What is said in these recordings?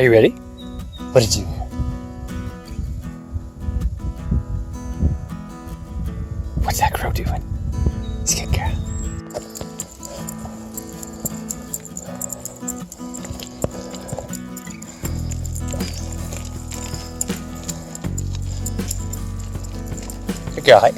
Are you ready? What did you... What's that crow doing? Skit cat. Good guy.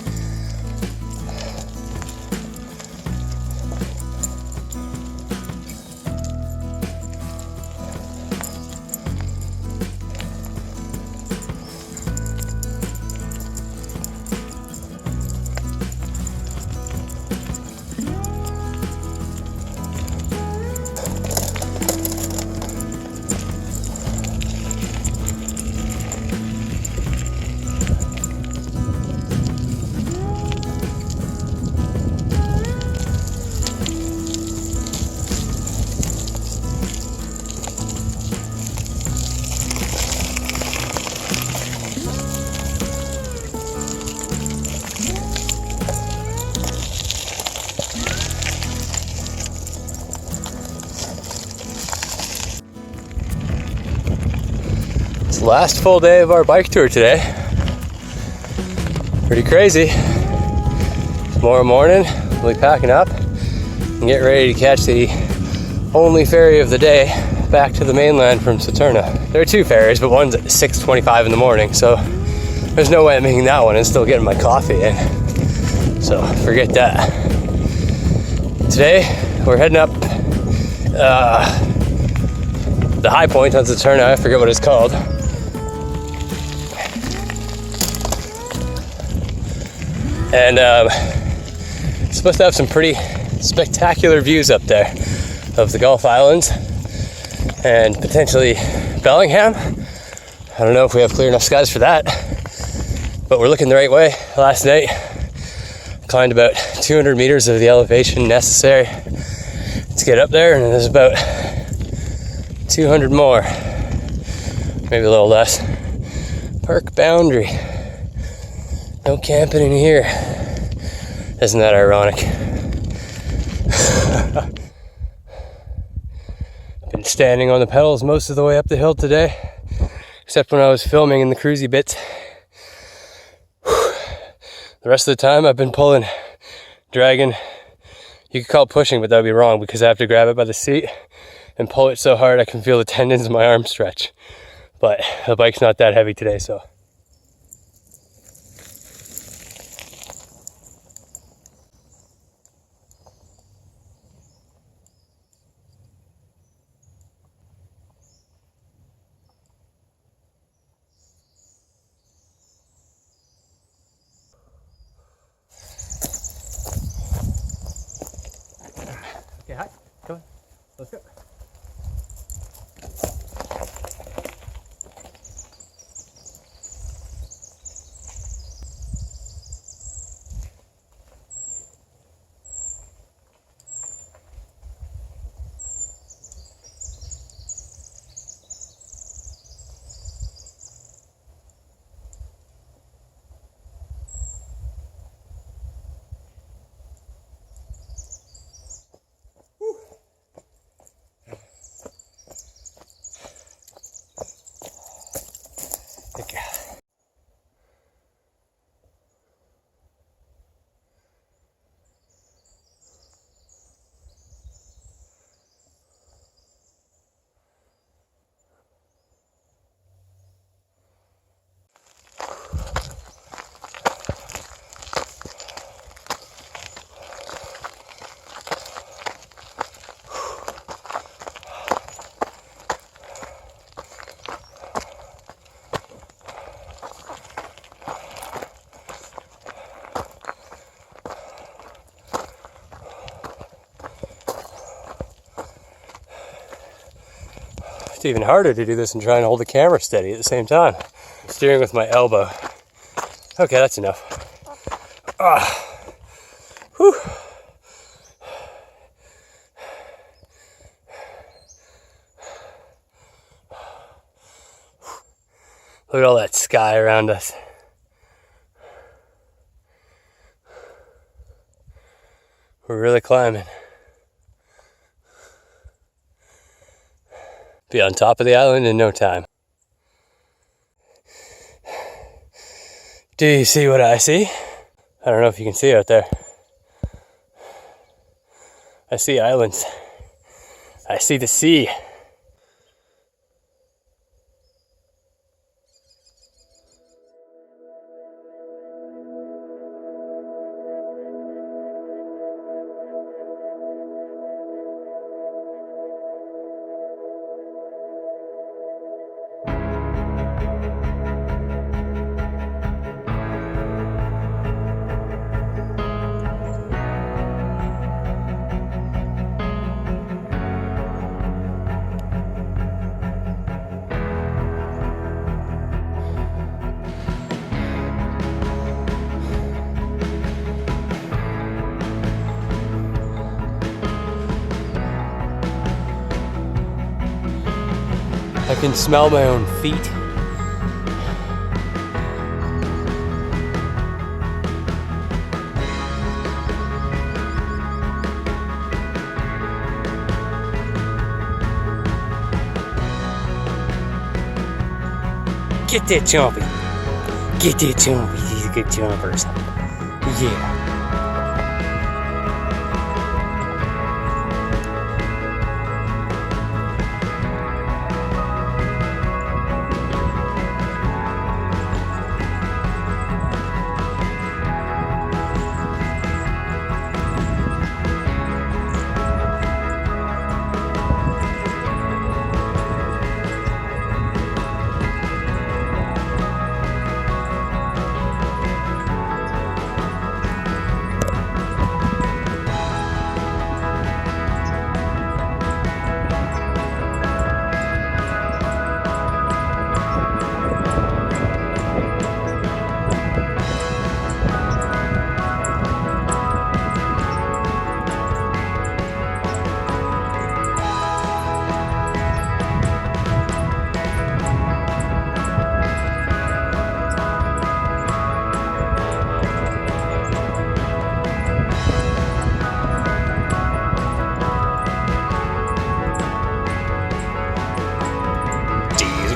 It's the last full day of our bike tour today. Pretty crazy. Tomorrow morning, we'll be packing up and get ready to catch the only ferry of the day back to the mainland from Saturna. There are two ferries, but one's at 6:25 in the morning, so there's no way I'm making that one and still getting my coffee in. So forget that. Today, we're heading up the high point on Saturna. I forget what it's called. And it's supposed to have some pretty spectacular views up there of the Gulf Islands and potentially Bellingham. I don't know if we have clear enough skies for that, but we're looking the right way. Last night, climbed about 200 meters of the elevation necessary to get up there, and there's about 200 more, maybe a little less. Park boundary. No camping in here. Isn't that ironic? I've been standing on the pedals most of the way up the hill today, except when I was filming in the cruisy bits. The rest of the time I've been pulling, dragging. You could call it pushing, but that would be wrong because I have to grab it by the seat and pull it so hard I can feel the tendons in my arm stretch. But the bike's not that heavy today, so. Okay, hi. Come on. Let's go. Okay. It's even harder to do this and try and hold the camera steady at the same time. I'm steering with my elbow. Okay, that's enough. Whew. Look at all that sky around us. We're really climbing. Be on top of the island in no time. Do you see what I see? I don't know if you can see out there. I see islands. I see the sea. I can smell my own feet. Get that chompy. Get that chompy. These are good chompers. Yeah.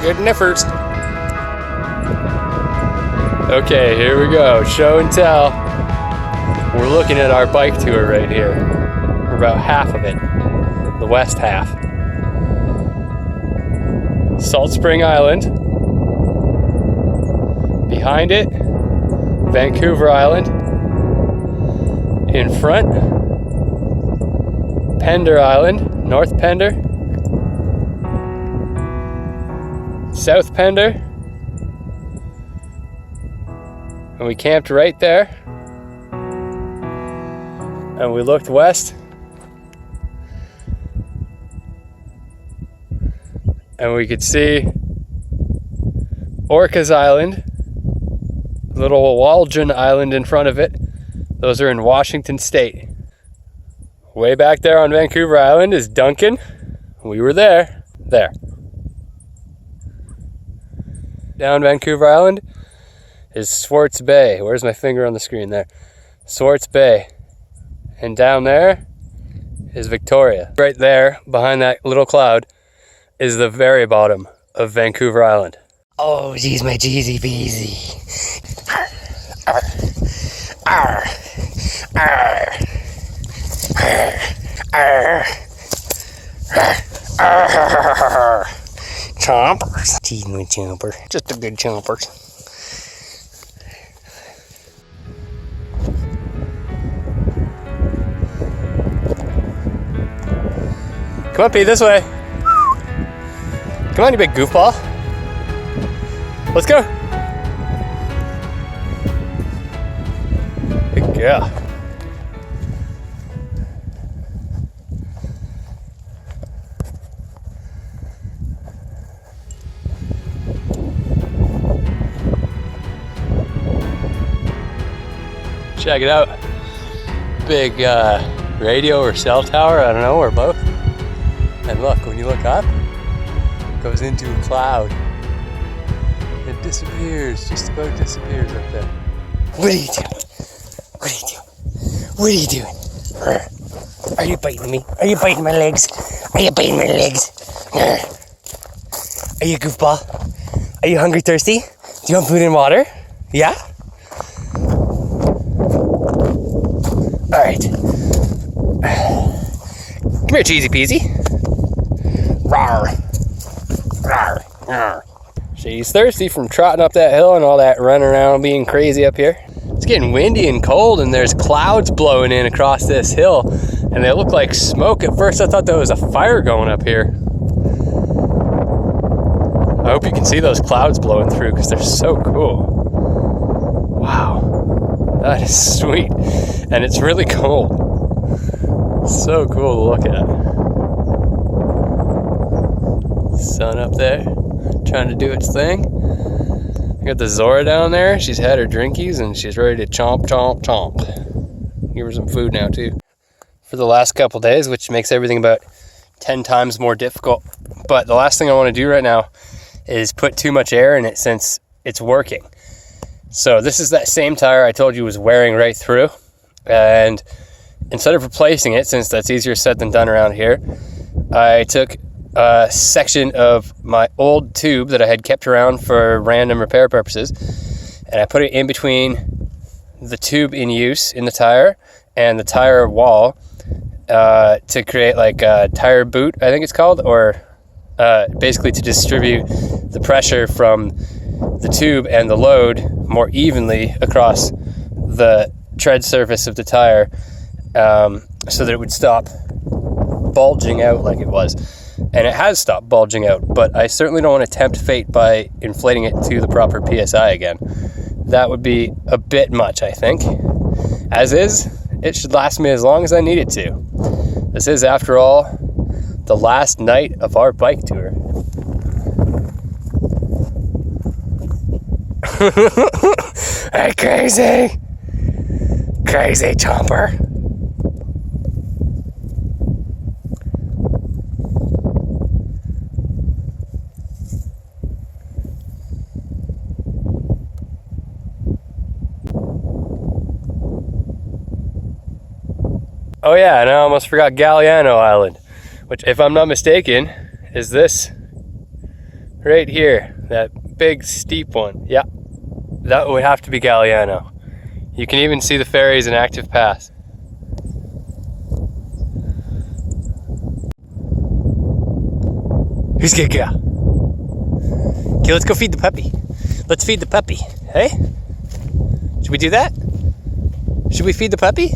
Good niffers. Okay, here we go. Show and tell. We're looking at our bike tour right here. We're about half of it. The west half. Salt Spring Island. Behind it, Vancouver Island. In front, Pender Island, North Pender. South Pender, and we camped right there, and we looked west, and we could see Orcas Island, little Waldron Island in front of it. Those are in Washington State. Way back there on Vancouver Island is Duncan. We were there. Down Vancouver Island is Swartz Bay. Where's my finger on the screen there? Swartz Bay. And down there is Victoria. Right there, behind that little cloud, is the very bottom of Vancouver Island. Oh, geez, my jeezy peasy. Chompers. Geez, my chomper. Just a good chompers. Come on, Pete, this way. Come on, you big goofball. Let's go. Good girl. Check it out. Big radio or cell tower, I don't know, or both. And look, when you look up, it goes into a cloud. It disappears, just about disappears up there. What are you doing? What are you doing? What are you doing? Are you biting me? Are you biting my legs? Are you biting my legs? Are you a goofball? Are you hungry, thirsty? Do you want food and water? Yeah? Alright. Come here, cheesy peasy. Rawr. Rawr. Rawr. She's thirsty from trotting up that hill and all that running around being crazy up here. It's getting windy and cold, and there's clouds blowing in across this hill, and they look like smoke. At first I thought there was a fire going up here. I hope you can see those clouds blowing through because they're so cool. Wow, that is sweet. And it's really cold. So cool to look at. Sun up there, trying to do its thing. I got the Zora down there. She's had her drinkies and she's ready to chomp, chomp, chomp. Give her some food now too. For the last couple days, which makes everything about 10 times more difficult. But the last thing I want to do right now is put too much air in it since it's working. So this is that same tire I told you was wearing right through. And instead of replacing it, since that's easier said than done around here, I took a section of my old tube that I had kept around for random repair purposes, and I put it in between the tube in use in the tire and the tire wall to create like a tire boot, I think it's called, or basically to distribute the pressure from the tube and the load more evenly across the tread surface of the tire, so that it would stop bulging out like it was. And it has stopped bulging out, but I certainly don't want to tempt fate by inflating it to the proper PSI again. That would be a bit much, I think. As is, it should last me as long as I need it to. This is, after all, the last night of our bike tour. Hey, crazy! Crazy chomper! Oh yeah, and I almost forgot Iohan Island, which, if I'm not mistaken, is this right here, that big steep one. Yeah, that would have to be Iohan. You can even see the ferries in active path. Who's gonna go? Okay, let's go feed the puppy. Let's feed the puppy, hey? Should we do that? Should we feed the puppy?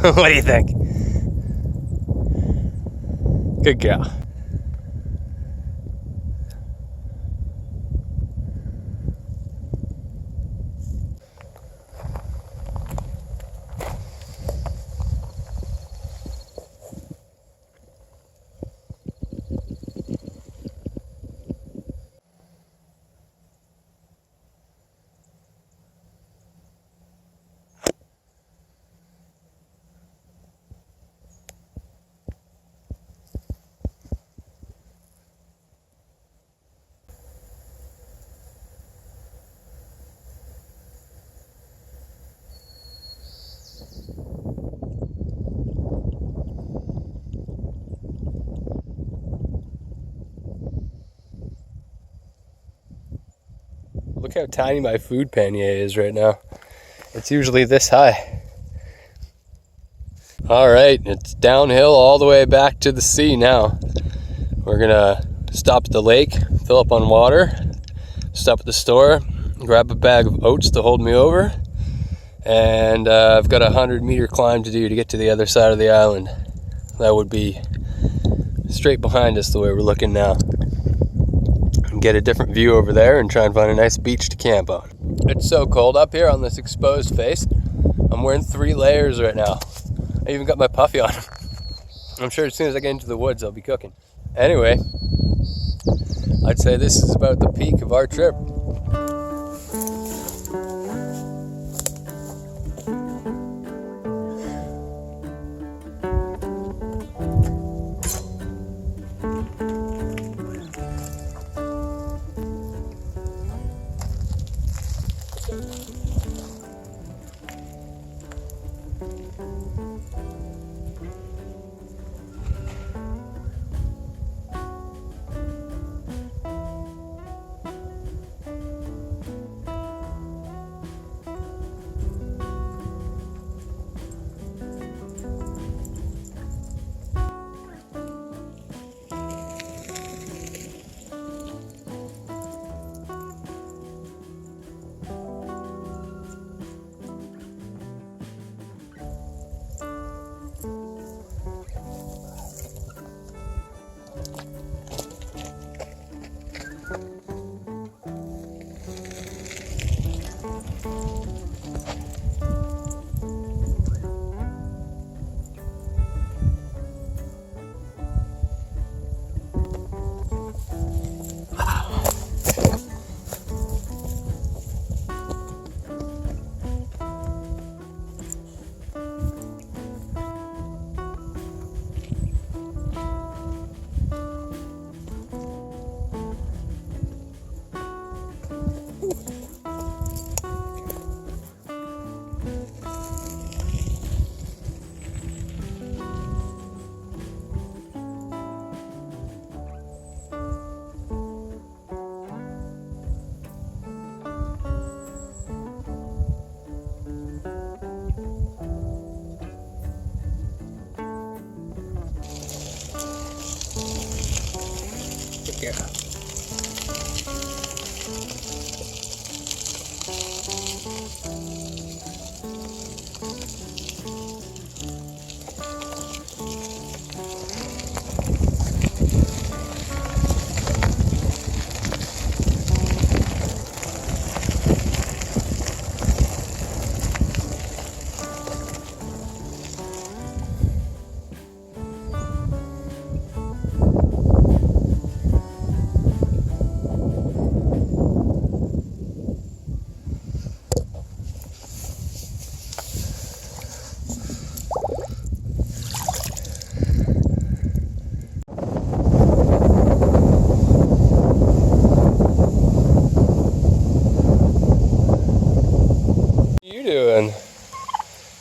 What do you think? Good girl. Look how tiny my food pannier is right now. It's usually this high. Alright, it's downhill all the way back to the sea now. We're gonna stop at the lake, fill up on water, stop at the store, grab a bag of oats to hold me over, and I've got a 100-meter climb to do to get to the other side of the island. That would be straight behind us the way we're looking now. Get a different view over there and try and find a nice beach to camp on. It's so cold up here on this exposed face. I'm wearing 3 layers right now. I even got my puffy on. I'm sure as soon as I get into the woods I'll be cooking. Anyway, I'd say this is about the peak of our trip. Yeah.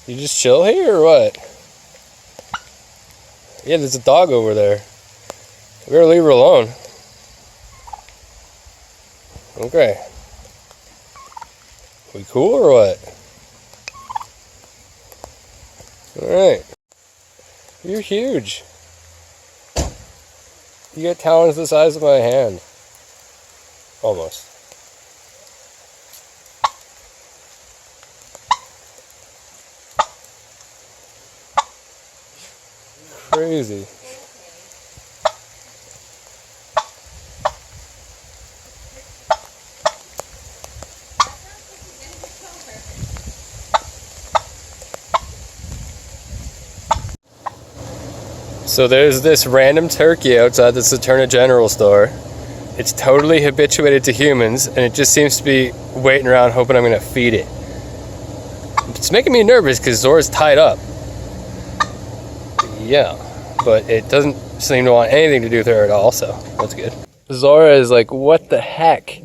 You just chill here or what? Yeah, there's a dog over there. We better leave her alone. Okay. We cool or what? Alright. You're huge. You got talons the size of my hand. Almost. Crazy. So there's this random turkey outside the Saturna General Store. It's totally habituated to humans, and it just seems to be waiting around hoping I'm gonna feed it. It's making me nervous because Zora's tied up. Yeah, but it doesn't seem to want anything to do with her at all, so that's good. Zora is like, what the heck?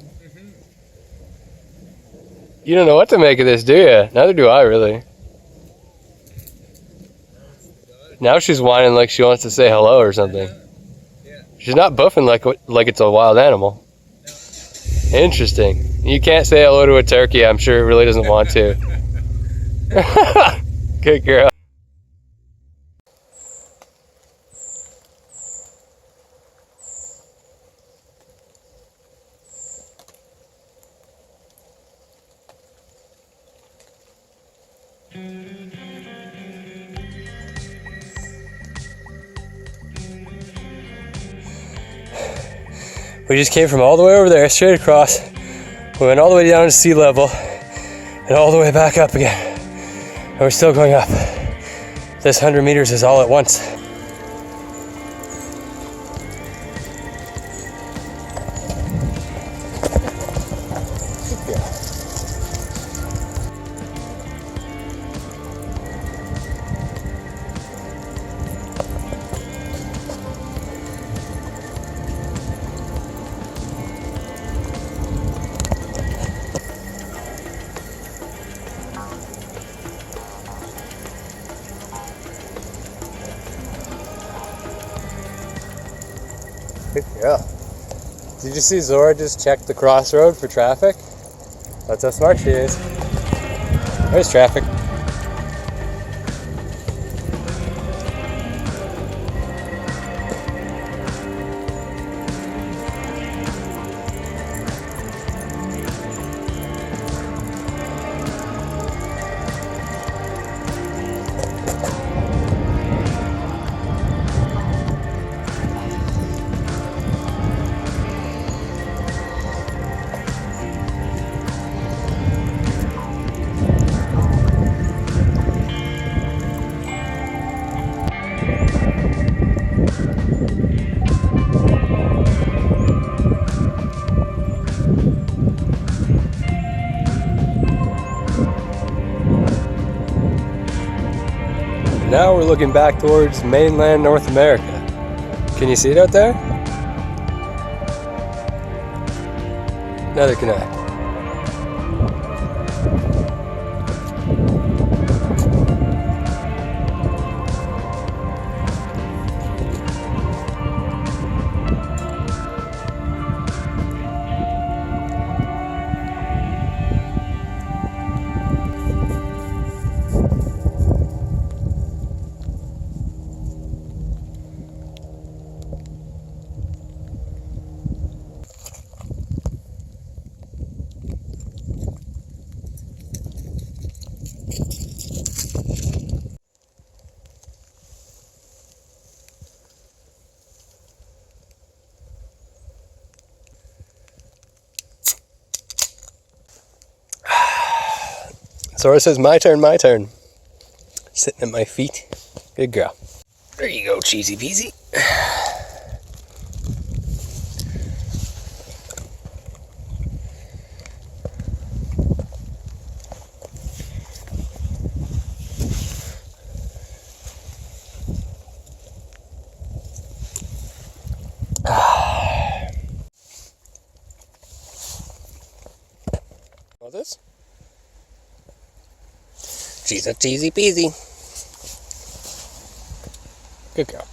You don't know what to make of this, do you? Neither do I, really. Now she's whining like she wants to say hello or something. She's not buffing like it's a wild animal. Interesting. You can't say hello to a turkey. I'm sure it really doesn't want to. Good girl. We just came from all the way over there, straight across. We went all the way down to sea level and all the way back up again. And we're still going up. This 100 meters is all at once. Yeah. Did you see Zora just check the crossroad for traffic? That's how smart she is. There's traffic. now we're looking back towards mainland North America. Can you see it out there? Neither can I. Zora says, my turn, my turn. Sitting at my feet. Good girl. There you go, cheesy peasy. All this? She's a cheesy peasy. Good girl.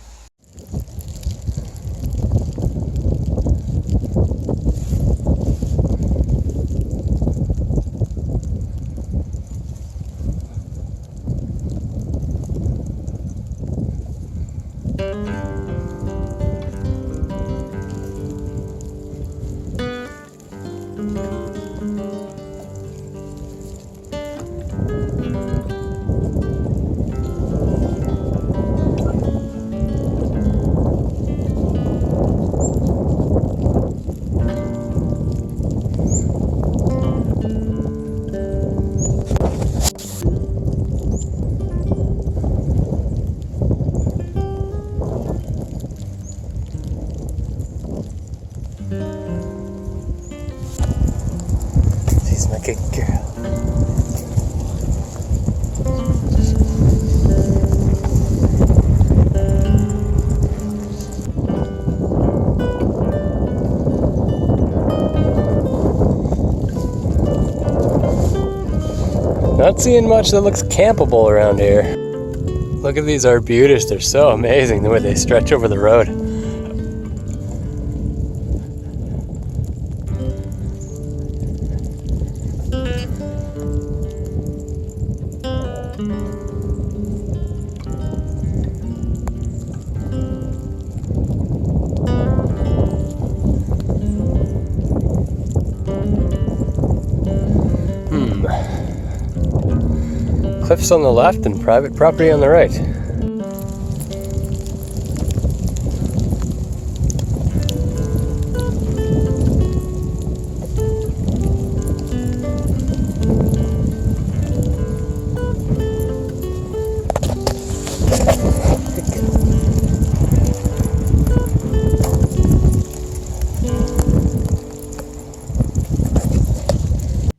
She's my good girl. Not seeing much that looks campable around here. Look at these arbutus, they're so amazing the way they stretch over the road. Cliffs on the left and private property on the right.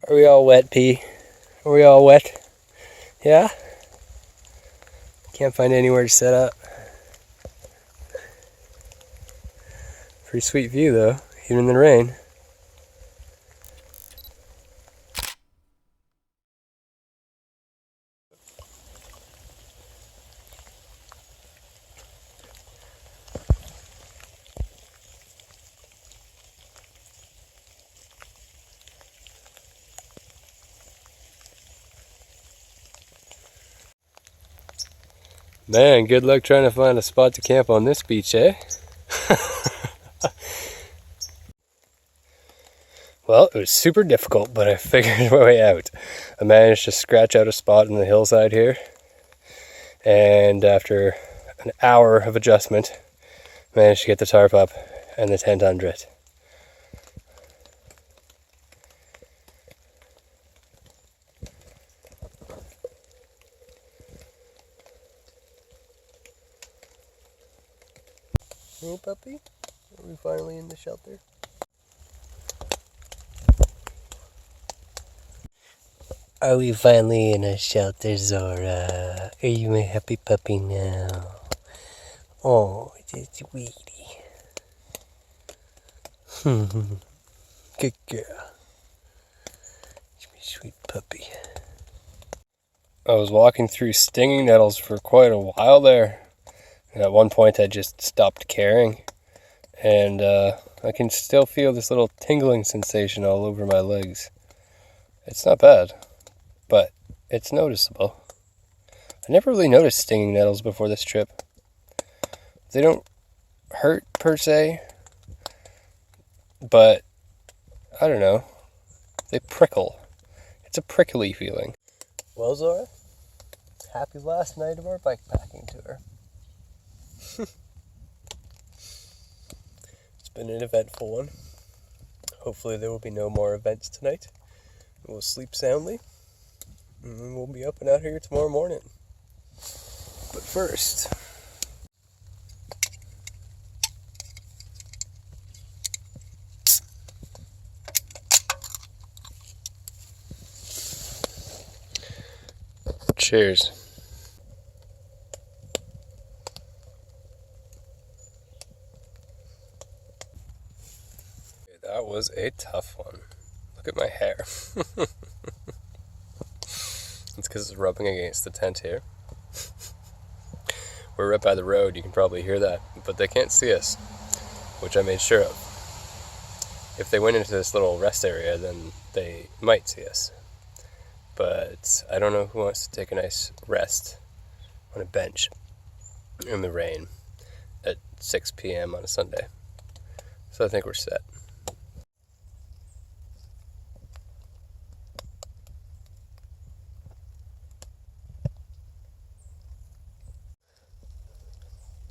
Are we all wet, P? Are we all wet? Yeah? Can't find anywhere to set up. Pretty sweet view though, even in the rain. Man, good luck trying to find a spot to camp on this beach, eh? Well, it was super difficult, but I figured my way out. I managed to scratch out a spot in the hillside here, and after an hour of adjustment, managed to get the tarp up and the tent under it. Hey puppy, are we finally in the shelter? Are we finally in a shelter, Zora? Are you a happy puppy now? Oh, it's sweetie. Good girl. You're a sweet puppy. I was walking through stinging nettles for quite a while there. And at one point I just stopped caring. And I can still feel this little tingling sensation all over my legs. It's not bad, but it's noticeable. I never really noticed stinging nettles before this trip. They don't hurt per se, but I don't know. They prickle. It's a prickly feeling. Well, Zora, happy last night of our bikepacking tour. It's been an eventful one. Hopefully there will be no more events tonight. We'll sleep soundly, and we'll be up and out here tomorrow morning. But first, cheers. That was a tough one. Look at my hair. It's because it's rubbing against the tent here. We're right by the road, you can probably hear that, but they can't see us, which I made sure of. If they went into this little rest area, then they might see us. But I don't know who wants to take a nice rest on a bench in the rain at 6 p.m. on a Sunday. So I think we're set.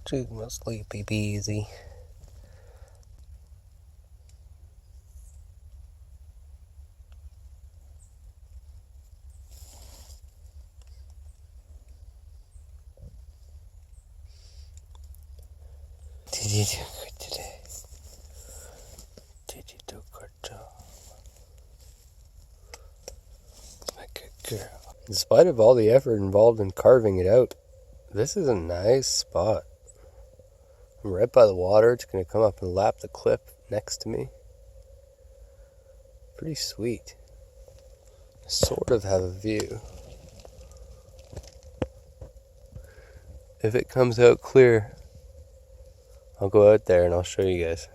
She's my sleepy beezy. Did you do good today? Did you do a good job? My good girl. In spite of all the effort involved in carving it out, this is a nice spot. I'm right by the water. It's going to come up and lap the cliff next to me. Pretty sweet. Sort of have a view. If it comes out clear, I'll go out there and I'll show you guys.